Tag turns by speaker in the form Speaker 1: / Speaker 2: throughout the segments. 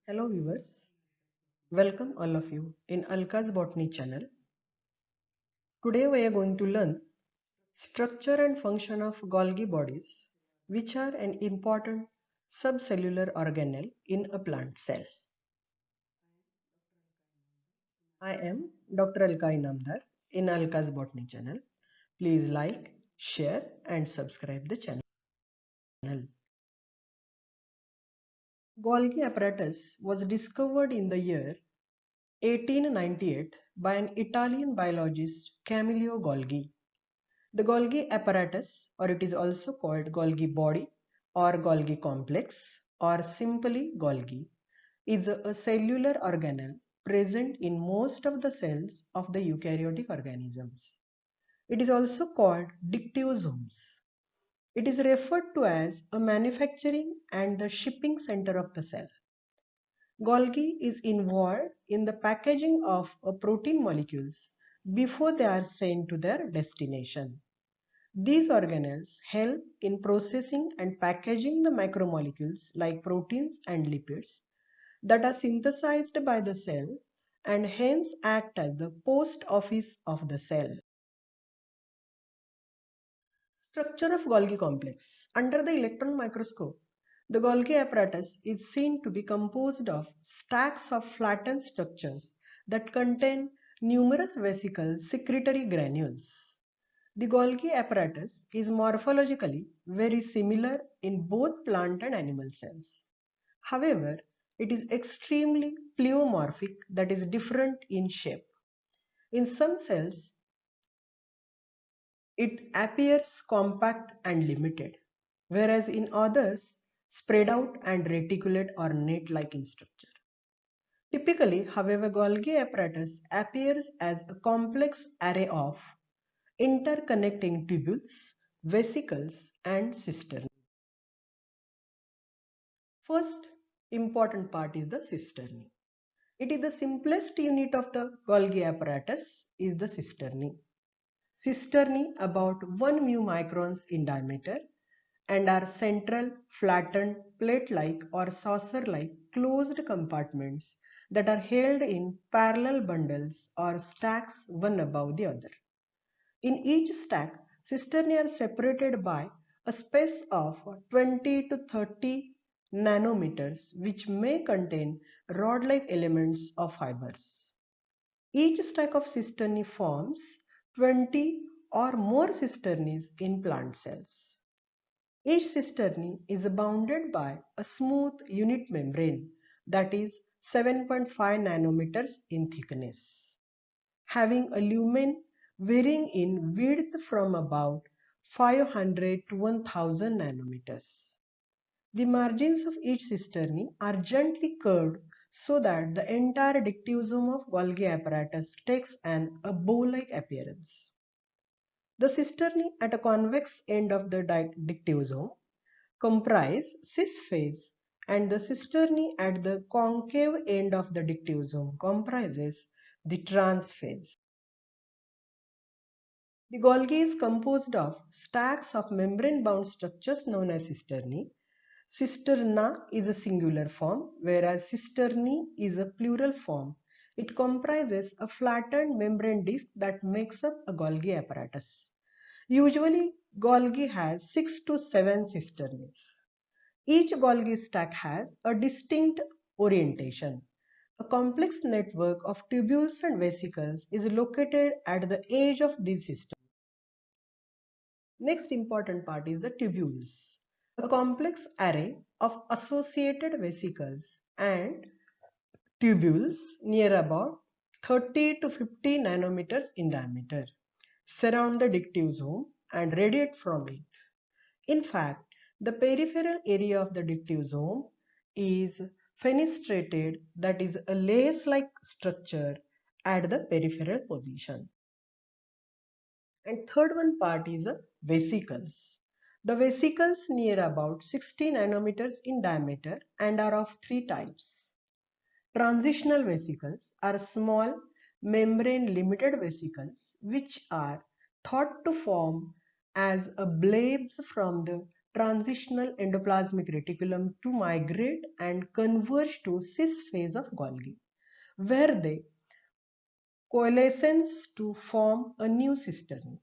Speaker 1: Hello viewers, welcome all of you in Alka's Botany channel. Today we are going to learn structure and function of Golgi bodies, which are an important subcellular organelle in a plant cell. I am Dr. Alka Inamdar in Alka's Botany channel. Please like, share and subscribe the channel. Golgi apparatus was discovered in the year 1898 by an Italian biologist Camillo Golgi. The Golgi apparatus, or it is also called Golgi body or Golgi complex or simply Golgi, is a cellular organelle present in most of the cells of the eukaryotic organisms. It is also called dictyosomes. It is referred to as a manufacturing and the shipping center of the cell. Golgi is involved in the packaging of protein molecules before they are sent to their destination. These organelles help in processing and packaging the macromolecules like proteins and lipids that are synthesized by the cell and hence act as the post office of the cell. Structure of Golgi complex. Under the electron microscope, the Golgi apparatus is seen to be composed of stacks of flattened structures that contain numerous vesicle secretory granules. The Golgi apparatus is morphologically very similar in both plant and animal cells. However, it is extremely pleomorphic, that is different in shape. In some cells, it appears compact and limited, whereas in others, spread out and reticulate or net-like in structure. Typically, however, Golgi apparatus appears as a complex array of interconnecting tubules, vesicles, and cisternae. First important part is the cisternae. It is the simplest unit of the Golgi apparatus is the cisternae. Cisternae about 1 mu microns in diameter and are central, flattened, plate-like or saucer-like closed compartments that are held in parallel bundles or stacks one above the other. In each stack, cisternae are separated by a space of 20 to 30 nanometers, which may contain rod-like elements of fibers. Each stack of cisternae forms 20 or more cisternaes in plant cells. Each cistern is bounded by a smooth unit membrane that is 7.5 nanometers in thickness, having a lumen varying in width from about 500 to 1000 nanometers. The margins of each cistern are gently curved so that the entire dictyosome of Golgi apparatus takes a bow-like appearance. The cistern at a convex end of the dictyosome comprise cis phase and the cistern at the concave end of the dictyosome comprises the trans phase. The Golgi is composed of stacks of membrane-bound structures known as cisternae. Cisterna is a singular form, whereas cisternae is a plural form. It comprises a flattened membrane disc that makes up a Golgi apparatus. Usually, Golgi has 6 to 7 cisternaes. Each Golgi stack has a distinct orientation. A complex network of tubules and vesicles is located at the edge of these systems. Next important part is the tubules, a complex array of associated vesicles and tubules near about 30 to 50 nanometers in diameter surround the dictyosome and radiate from it. In fact, the peripheral area of the dictyosome is fenestrated, that is a lace-like structure at the peripheral position. And third one part is vesicles. The vesicles near about 60 nanometers in diameter and are of three types. Transitional vesicles are small membrane limited vesicles which are thought to form as a blebs from the transitional endoplasmic reticulum to migrate and converge to cis phase of Golgi, where they coalesce to form a new cisternae.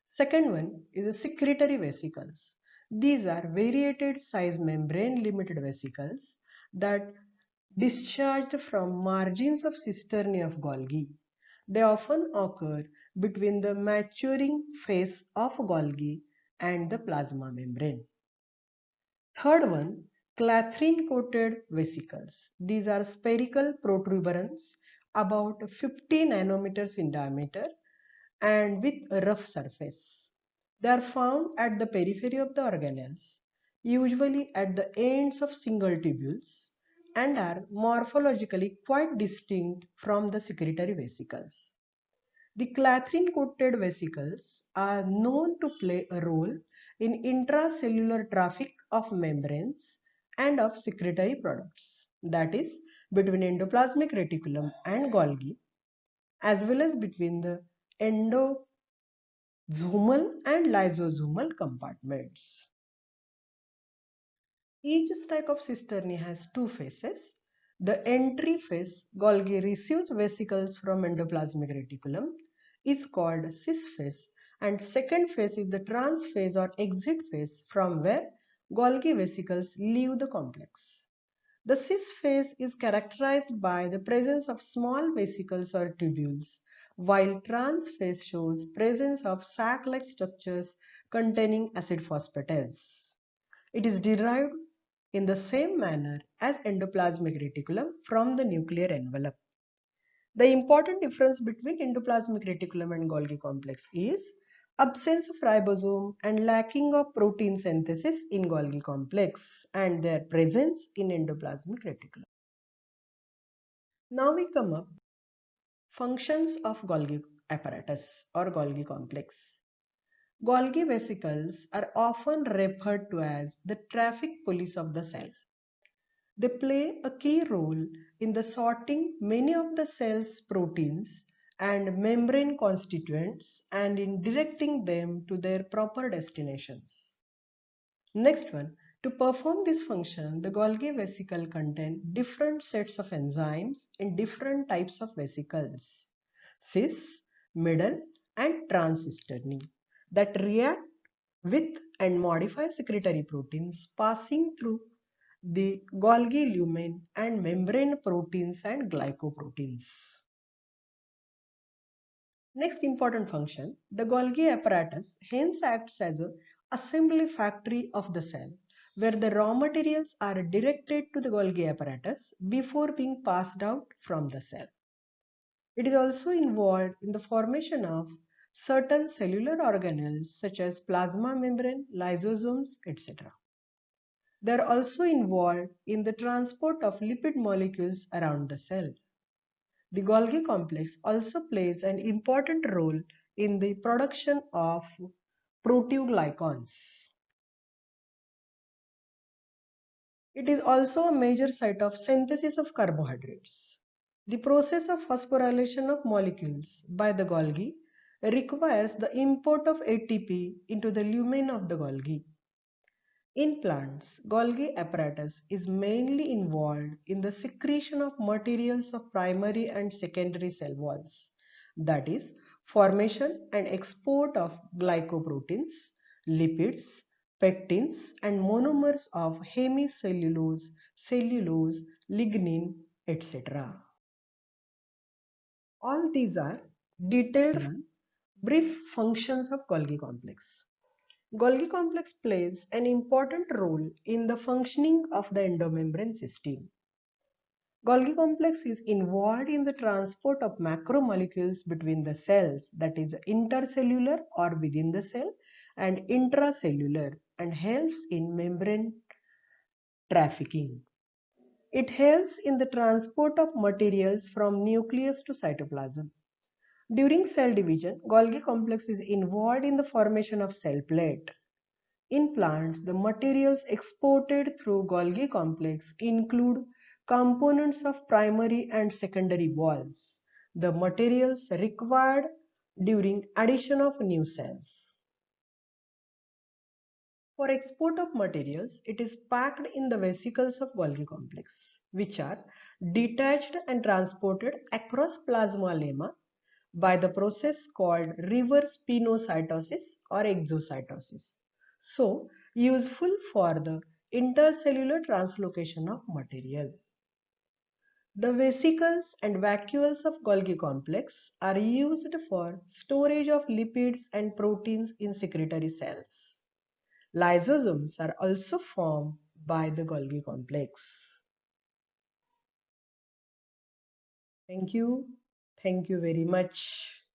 Speaker 1: Second one is the secretory vesicles. These are variated size membrane limited vesicles that discharged from margins of cisternae of Golgi. They often occur between the maturing phase of Golgi and the plasma membrane. Third one, clathrin-coated vesicles. These are spherical protuberance about 50 nanometers in diameter and with a rough surface. They are found at the periphery of the organelles, usually at the ends of single tubules, and are morphologically quite distinct from the secretory vesicles. The clathrin-coated vesicles are known to play a role in intracellular traffic of membranes and of secretory products, that is, between endoplasmic reticulum and Golgi, as well as between the endosomal and lysosomal compartments. Each stack of cisternae has two phases. The entry phase, Golgi receives vesicles from endoplasmic reticulum, is called cis phase, and second phase is the trans phase or exit phase from where Golgi vesicles leave the complex. The cis phase is characterized by the presence of small vesicles or tubules, while trans phase shows presence of sac-like structures containing acid phosphatase. It is derived in the same manner as endoplasmic reticulum from the nuclear envelope. The important difference between endoplasmic reticulum and Golgi complex is absence of ribosome and lacking of protein synthesis in Golgi complex and their presence in endoplasmic reticulum. Now we come up functions of Golgi apparatus or Golgi complex. Golgi vesicles are often referred to as the traffic police of the cell. They play a key role in the sorting many of the cell's proteins and membrane constituents and in directing them to their proper destinations. Next one, to perform this function, the Golgi vesicle contain different sets of enzymes in different types of vesicles, cis, middle, and trans cisternae, that react with and modify secretory proteins passing through the Golgi lumen and membrane proteins and glycoproteins. Next important function, the Golgi apparatus hence acts as an assembly factory of the cell, where the raw materials are directed to the Golgi apparatus before being passed out from the cell. It is also involved in the formation of certain cellular organelles such as plasma membrane, lysosomes, etc. They are also involved in the transport of lipid molecules around the cell. The Golgi complex also plays an important role in the production of proteoglycans. It is also a major site of synthesis of carbohydrates. The process of phosphorylation of molecules by the Golgi requires the import of ATP into the lumen of the Golgi. In plants, Golgi apparatus is mainly involved in the secretion of materials of primary and secondary cell walls, that is, formation and export of glycoproteins, lipids, pectins, and monomers of hemicellulose, cellulose, lignin, etc. All these are detailed brief functions of Golgi complex. Golgi complex plays an important role in the functioning of the endomembrane system. Golgi complex is involved in the transport of macromolecules between the cells, that is intercellular or within the cell, and intracellular, and helps in membrane trafficking. It helps in the transport of materials from nucleus to cytoplasm. During cell division, Golgi complex is involved in the formation of cell plate. In plants, the materials exported through Golgi complex include components of primary and secondary walls, the materials required during addition of new cells. For export of materials, it is packed in the vesicles of Golgi complex, which are detached and transported across plasma lemma by the process called reverse pinocytosis or exocytosis. So, useful for the intercellular translocation of material. The vesicles and vacuoles of Golgi complex are used for storage of lipids and proteins in secretory cells. Lysosomes are also formed by the Golgi complex. Thank you. Thank you very much.